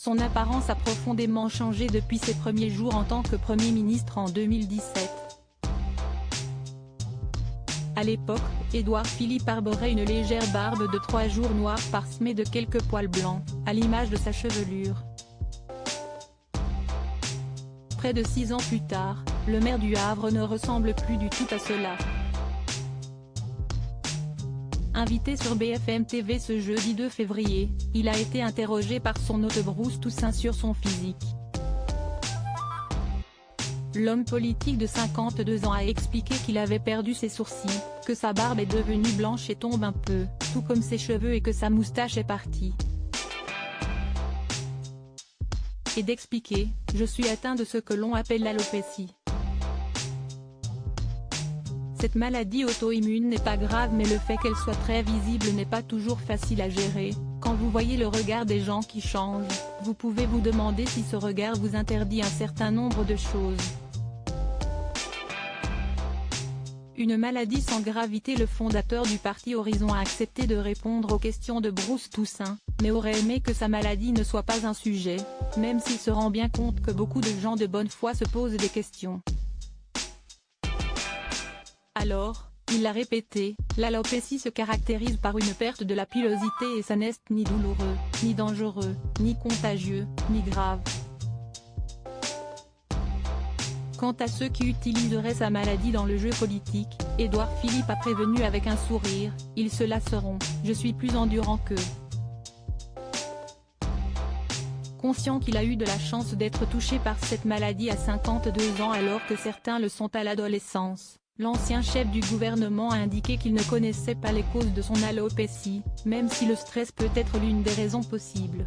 Son apparence a profondément changé depuis ses premiers jours en tant que Premier ministre en 2017. À l'époque, Édouard Philippe arborait une légère barbe de 3 jours noire parsemée de quelques poils blancs, à l'image de sa chevelure. Près de 6 ans plus tard, le maire du Havre ne ressemble plus du tout à cela. Invité sur BFM TV ce jeudi 2 février, il a été interrogé par son hôte Bruce Toussaint sur son physique. L'homme politique de 52 ans a expliqué qu'il avait perdu ses sourcils, que sa barbe est devenue blanche et tombe un peu, tout comme ses cheveux, et que sa moustache est partie. Et d'expliquer « Je suis atteint de ce que l'on appelle l'alopécie. Cette maladie auto-immune n'est pas grave, mais le fait qu'elle soit très visible n'est pas toujours facile à gérer. Quand vous voyez le regard des gens qui change, vous pouvez vous demander si ce regard vous interdit un certain nombre de choses. Une maladie sans gravité. Le fondateur du parti Horizon a accepté de répondre aux questions de Bruce Toussaint, mais aurait aimé que sa maladie ne soit pas un sujet, même s'il se rend bien compte que beaucoup de gens de bonne foi se posent des questions. Alors, il l'a répété, l'alopécie se caractérise par une perte de la pilosité et ça n'est ni douloureux, ni dangereux, ni contagieux, ni grave. Quant à ceux qui utiliseraient sa maladie dans le jeu politique, Édouard Philippe a prévenu avec un sourire, ils se lasseront, je suis plus endurant qu'eux. Conscient qu'il a eu de la chance d'être touché par cette maladie à 52 ans alors que certains le sont à l'adolescence, l'ancien chef du gouvernement a indiqué qu'il ne connaissait pas les causes de son alopécie, même si le stress peut être l'une des raisons possibles.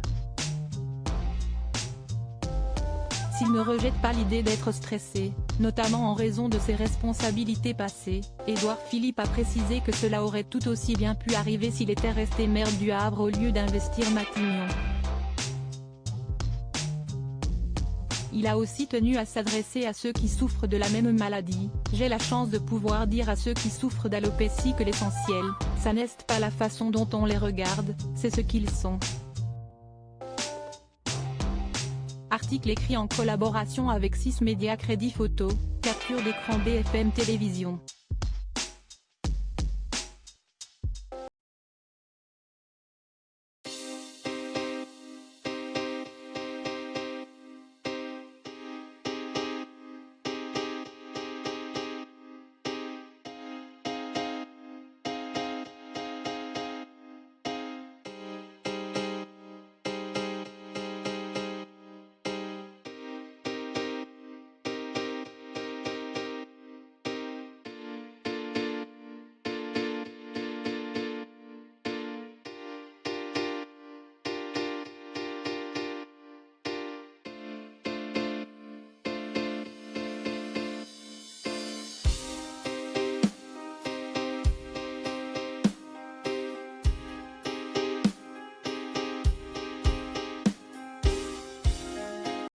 S'il ne rejette pas l'idée d'être stressé, notamment en raison de ses responsabilités passées, Édouard Philippe a précisé que cela aurait tout aussi bien pu arriver s'il était resté maire du Havre au lieu d'investir Matignon. Il a aussi tenu à s'adresser à ceux qui souffrent de la même maladie. J'ai la chance de pouvoir dire à ceux qui souffrent d'alopécie que l'essentiel, ça n'est pas la façon dont on les regarde, c'est ce qu'ils sont. Article écrit en collaboration avec 6 médias. Crédit photo, capture d'écran BFM Télévision.